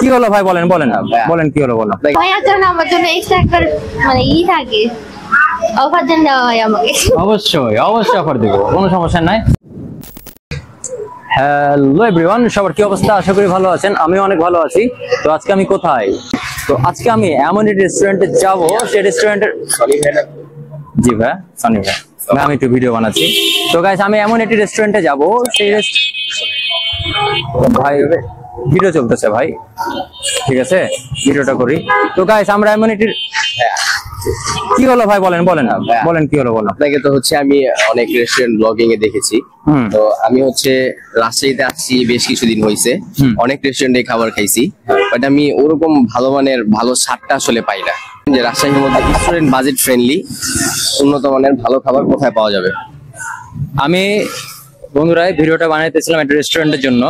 কি হলো ভাই, বলেন বলেন বলেন কি হলো বলো ভাই। আচ্ছা আমার জন্য এক্সট্রা একটা মানে থাকে, অফার দেন দেওয়া হয় আমাকে। অবশ্যই অবশ্যই অফার দেব, কোনো সমস্যা নাই। হ্যালো এভরিওয়ান, সবার কি অবস্থা? আশা করি ভালো আছেন, আমি অনেক ভালো আছি। তো আজকে আমি কোথায়? তো আজকে আমি এমন একটি রেস্টুরেন্টে যাব, সেই রেস্টুরেন্টের জি ভাই সানি ভাই, আমি একটু ভিডিও বানাচ্ছি। তো গাইস আমি এমন একটি রেস্টুরেন্টে যাব, সেই ভাই ভিডিও চলতেছে ভাই, ঠিক আছে ভিডিওটা করি। তো গাইস আমরা এমন একটি কি হলো ভাই, বলেন বলেন বলেন কি হলো বলো। আপনাকে তো হচ্ছে আমি অনেক রেস্টুরেন্ট ব্লগিং এ দেখেছি, তো আমি হচ্ছে রাজশাহীতে আসছি বেশ কিছুদিন হয়েছে, অনেক রেস্টুরেন্টে খাবার খাইছি, বাট আমি ওরকম ভালো মানের ভালো স্বাদটা আসলে পাই না। যে রাজশাহীর মধ্যে রেস্টুরেন্ট বাজেট ফ্রেন্ডলি উন্নত মানের ভালো খাবার কোথায় পাওয়া যাবে? আমি বন্ধুরা ভিডিওটা বানাইতেছিলাম একটা রেস্টুরেন্টের জন্য,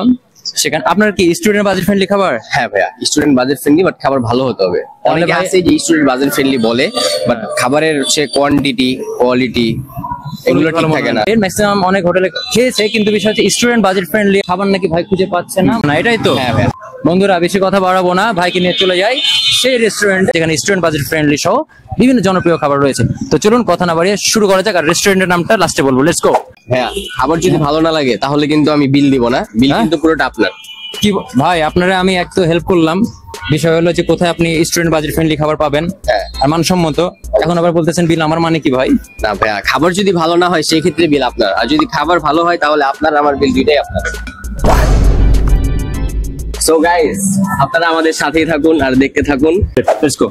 সেখানে আপনার কি স্টুডেন্ট বাজেট ফ্রেন্ডলি খাবার? হ্যাঁ ভাইয়া, স্টুডেন্ট বাজেট ফ্রেন্ডলি, বাট খাবার ভালো হতে হবে। অনেকে আছে যে স্টুডেন্ট বাজেট ফ্রেন্ডলি বলে, বাট খাবারের সে কোয়ান্টিটি কোয়ালিটি এগুলো ঠিক থাকে না। ম্যাক্সিমাম অনেক হোটেলে খেয়েছে, কিন্তু বিষয় হচ্ছে স্টুডেন্ট বাজেট ফ্রেন্ডলি খাবার নাকি ভাই খুঁজে পাচ্ছে না, এটাই তো। হ্যাঁ ভাইয়া, বন্ধুরা বেশি কথা বাড়াবো না, ভাইকে নিয়ে চলে যাই সেই রেস্টুরেন্ট যেখানে স্টুডেন্ট বাজেট ফ্রেন্ডলি সহ বিভিন্ন জনপ্রিয় খাবার রয়েছে। তো চলুন কথা না বাড়িয়ে শুরু করা যাক, আর রেস্টুরেন্টের নামটা লাস্টে বলবো। Let's go. হ্যাঁ, খাবার যদি ভালো না লাগে তাহলে কিন্তু আমি বিল দিব না, বিল কিন্তু পুরোটা আপনার। কি ভাই, আপনারা আমি এক তো হেল্প করলাম, বিষয় হলো যে কোথায় আপনি স্টুডেন্ট বাজেট ফ্রেন্ডলি খাবার পাবেন আর মানসম্মত, এখন আবার বলতেছেন বিল আমার, মানে কি ভাই? না ভাইয়া, খাবার যদি ভালো না হয় সেই ক্ষেত্রে বিল আপনার, আর যদি খাবার ভালো হয় তাহলে আপনার আমার বিল দুইটাই আপনার। সো গাইস, আপনারা আমাদের সাথেই থাকুন আর দেখতে থাকুন। Let's go.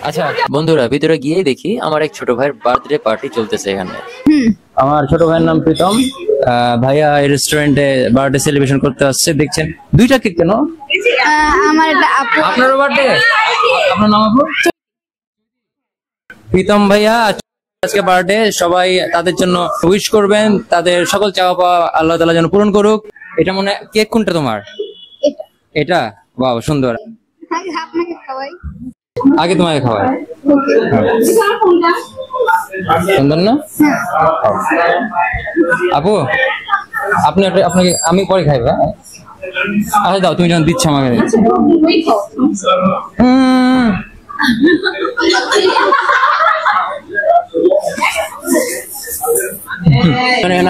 আচ্ছা বন্ধুরা, ভিতরে গিয়ে দেখি আমার এক ছোট ভাইয়ের বার্থডে পার্টি চলতেছে এখানে। আমার ছোট ভাইয়ের নাম প্রীতম, ভাইয়া এই রেস্টুরেন্টে বার্থডে সেলিব্রেশন করতে আসছে। দেখছেন দুইটা কেক কেন? আমার আপু। আপনারও বার্থডে? আপনার নাম আপু? প্রীতম ভাইয়া আজকে বার্থডে, সবাই তাদের জন্য উইশ করবেন, তাদের সকল চাওয়া পাওয়া আল্লাহ তাআলা যেন পূরণ করুক। এটা মনে কেক কোনটা তোমার? এটা বাহ সুন্দর। আপনাকে খাওয়াই, আগে তোমাকে খাওয়াই সুন্দর না আপু? আপনি আপনাকে আমি পরে খাইবা। আচ্ছা দাও, তুমি যখন দিচ্ছ আমাকে।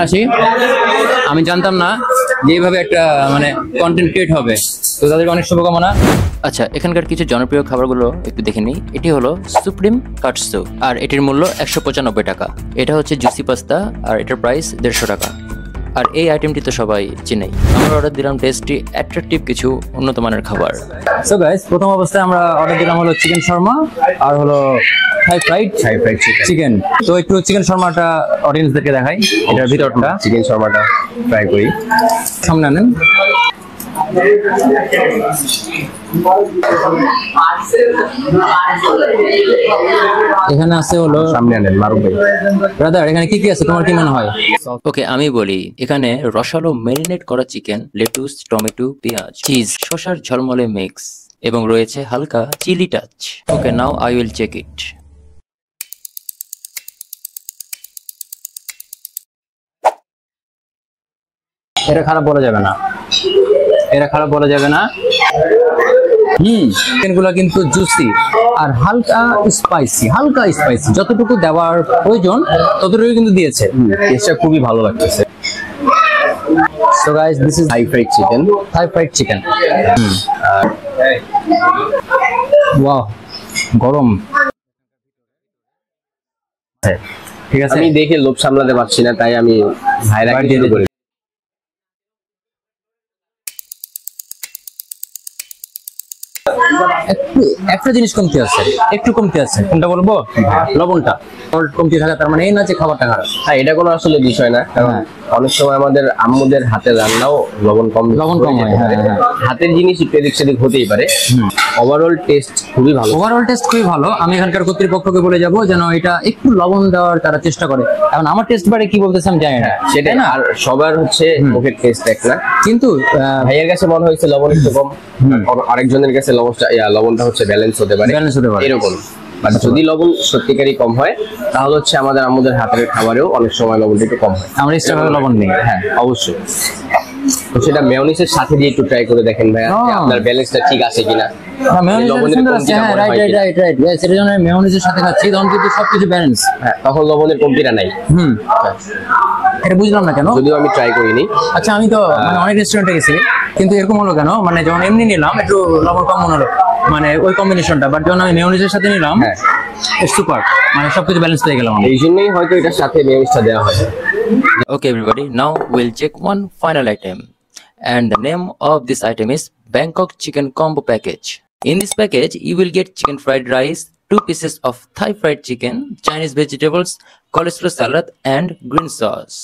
আসি, আমি জানতাম না যে এইভাবে একটা মানে কন্টেন্ট ক্রিয়েট হবে, তো তাদেরকে অনেক শুভকামনা। আচ্ছা, এখানকার কিছু জনপ্রিয় খাবারগুলো একটু দেখে নিই। এটি হলো সুপ্রিম কাটসু, আর এটির মূল্য 195 টাকা। এটা হচ্ছে জুসি পাস্তা, আর এটার প্রাইস 150 টাকা। আর এই আইটেমটি তো সবাই চিনেই। আমরা অর্ডার দিলাম টেস্টি অ্যাট্রাকটিভ কিছু উন্নত মানের খাবার। সো গাইস, প্রথম অবস্থায় আমরা অর্ডার দিলাম হলো চিকেন শর্মা, আর হলো থাই ফ্রাইড চিকেন। তো একটু চিকেন শর্মাটা অডিয়েন্সদেরকে দেখাই, এটার ভিতরটা। চিকেন শর্মাটা ট্রাই করি। সামনে আনেন। এখানে আছে হলো, সামনে আনেন মারুফ ভাই। ব্রাদার এখানে কি কি আছে তোমার কি মনে হয়? ওকে আমি বলি, এখানে রসালো ম্যারিনেট করা চিকেন, লেটুস, টমেটো, পেঁয়াজ, চিজ, শসার ঝলমলে মিক্স, এবং রয়েছে হালকা chilli touch. Okay now I will check it. এটা খারাপ বলা যাবে না, এটা খারাপ বলা যাবে না। চিকেন গুলা কিন্তু জুসি আর হালকা স্পাইসি, যতটুকু দেওয়ার প্রয়োজন ততটুকু কিন্তু দিয়েছে। টেস্টটা খুবই ভালো লাগতেছে। So guys, this is Thai fried chicken. Wow, গরম। ঠিক আছে, আমি দেখে লোভ সামলাতে পারছি না, তাই আমি ভাইরা দিয়ে করি। একটা জিনিস কমতি আছে, একটু কমতি আছে। কোনটা বলবো? লবণটা কমতি থাকে, তার মানে এই না যে খাবারটা খারাপ। হ্যাঁ, এটা কোনো আসলে বিষয় না, কারণ অনেক সময় আমাদের আম্মুদের হাতের রান্নাও লবণ কম হয়। হাতের জিনিস একটু এদিক সেদিক হতেই পারে। ওভারঅল টেস্ট খুবই ভালো। আমি এখানকার কর্তৃপক্ষকে বলে যাবো যেন এটা একটু লবণ দেওয়ার তারা চেষ্টা করে। এখন আমার টেস্ট বারে কি বলতেছে আমি জানি না, সেটাই না। আর সবার হচ্ছে মুখের টেস্ট এক না, কিন্তু ভাইয়ের কাছে মনে হয়েছে লবণ একটু কম, আরেকজনের কাছে লবণটা হচ্ছে ব্যালেন্স হতে পারে এরকম। বাট যদি লবণ সত্যিকারই কম হয় তাহলে হচ্ছে আমাদের আম্মুদের হাতের খাবারেও অনেক সময় লবণটা একটু কম হয়। আমরা এক্সট্রা ভাবে লবণ দিই। হ্যাঁ অবশ্যই। তো সেটা মেয়োনিজের সাথে দিয়ে একটু ট্রাই করে দেখেন ভাইয়া, যে আপনার ব্যালেন্সটা ঠিক আছে কিনা। মেয়োনিজের সাথে খাচ্ছি তখন কিন্তু সবকিছু ব্যালেন্স। হ্যাঁ তখন লবণের কমতিটা নাই। এটা বুঝলাম না কেন, যদিও আমি ট্রাই করিনি। আচ্ছা আমি তো মানে অনেক রেস্টুরেন্টে গেছি কিন্তু এরকম হলো কেন, মানে যখন এমনি নিলাম একটু লবণ কম মনে হলো, মানে ওই কম্বিনেশনটা, বাট যখন আমি মেয়োনিজের সাথে নিলাম সুপার, মানে সবকিছু ব্যালেন্স পেয়ে গেলাম। এই জন্যই হয়তো এটার সাথে মেয়োনিজটা দেওয়া হয়। Okay everybody, now we'll check one final item, and the name of this item is Bangkok Chicken Combo Package. In this package you will get chicken fried rice, 2 pieces of Thai fried chicken, Chinese vegetables, coleslaw salad and green sauce.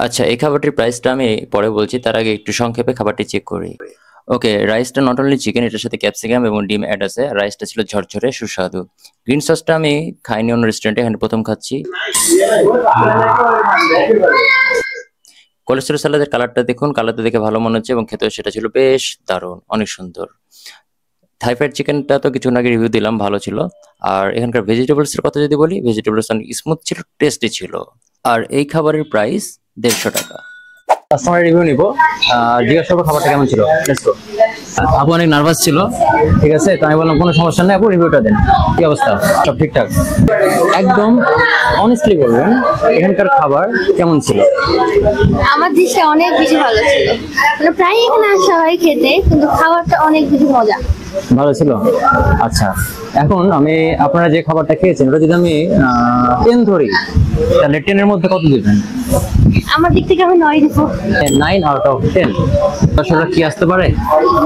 আচ্ছা এই খাবারটির প্রাইসটা আমি পরে বলছি, তার আগে একটু সংক্ষেপে খাবারটি চেক করি। ওকে, রাইসটা নট অনলি চিকেন, এটার সাথে ক্যাপসিকাম এবং ডিম অ্যাড আছে। রাইসটা ছিল ঝরঝরে সুস্বাদু। গ্রিন সসটা আমি খাইনি অন্য রেস্টুরেন্টে, এখানে প্রথম খাচ্ছি। কোলেস্টেরল স্যালাদের কালারটা দেখুন, কালারটা দেখে ভালো মনে হচ্ছে এবং খেতেও সেটা ছিল বেশ দারুণ, অনেক সুন্দর। থাই ফ্রাইড চিকেনটা তো কিছুক্ষণ আগে রিভিউ দিলাম, ভালো ছিল। আর এখানকার ভেজিটেবলস এর কথা যদি বলি, ভেজিটেবলস অনেক স্মুথ ছিল, টেস্টি ছিল। আর এই খাবারের প্রাইস 150 টাকা। কাস্টমার রিভিউ নিব, জিজ্ঞাসা করবো খাবারটা কেমন ছিল। আপু অনেক নার্ভাস ছিল, ঠিক আছে, তো আমি বললাম কোনো সমস্যা নেই আপু, রিভিউটা দেন। কি অবস্থা? সব ঠিকঠাক? একদম অনেস্টলি বলবেন এখানকার খাবার কেমন ছিল? আমার দৃষ্টি অনেক বেশি ভালো ছিল, মানে প্রায় এখানে আসা হয় খেতে, কিন্তু খাবারটা অনেক বেশি মজা। ভালো ছিল। আচ্ছা এখন আমি আপনারা যে খাবারটা খেয়েছেন ওটা যদি আমি 10 ধরি তাহলে 10 এর মধ্যে কত দিবেন? আমার দিক থেকে আমি 9 দেবো। 9 আউট অফ 10। আসলে কি আসতে পারে?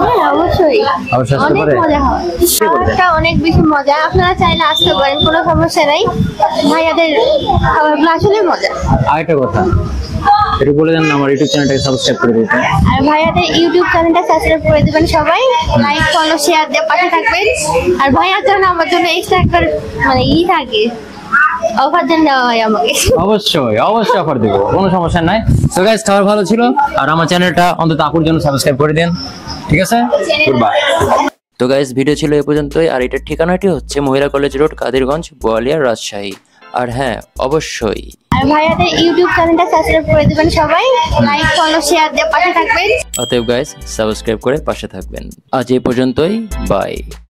হ্যাঁ অবশ্যই, অবশ্যই আসতে অনেক পারে। মজা হয়, খাবারটা অনেক বেশি মজা। আপনারা চাইলে আসতে পারেন, কোনো সমস্যা নাই। ভাইয়াদের খাবারগুলো আসলে মজা। আরেকটা কথা একটু বলে দেন না, আমার ইউটিউব চ্যানেলটাকে সাবস্ক্রাইব করে দিতে। আর ভাইয়াদের ইউটিউব চ্যানেলটা সাবস্ক্রাইব করে দিবেন সবাই, লাইক ফলো শেয়ার দিয়ে পাশে থাকবেন। আর ভাইয়ার জন্য আমার জন্য এক্সট্রা একটা মানে থাকে, অফার দেন দেওয়া হয় আমাকে। অবশ্যই অবশ্যই অফার দেবো, কোনো সমস্যা নাই। সো গাইস খাবার ভালো ছিল, আর আমার চ্যানেলটা অন্তত আপুর জন্য সাবস্ক্রাইব করে দেন, ঠিক আছে? তো গাইস ভিডিও ছিল এই পর্যন্তই। আর এটার ঠিকানাটি হচ্ছে মহিলা কলেজ রোড, কাদিরগঞ্জ, বোয়ালিয়া, রাজশাহী। আর হ্যাঁ অবশ্যই আর ভাইয়াদের ইউটিউব চ্যানেলটা সাবস্ক্রাইব করে দিবেন সবাই, লাইক ফলো শেয়ার দিয়ে পাশে থাকবেন। অতএব গাইস সাবস্ক্রাইব করে পাশে থাকবেন। আজ এই পর্যন্তই, বাই।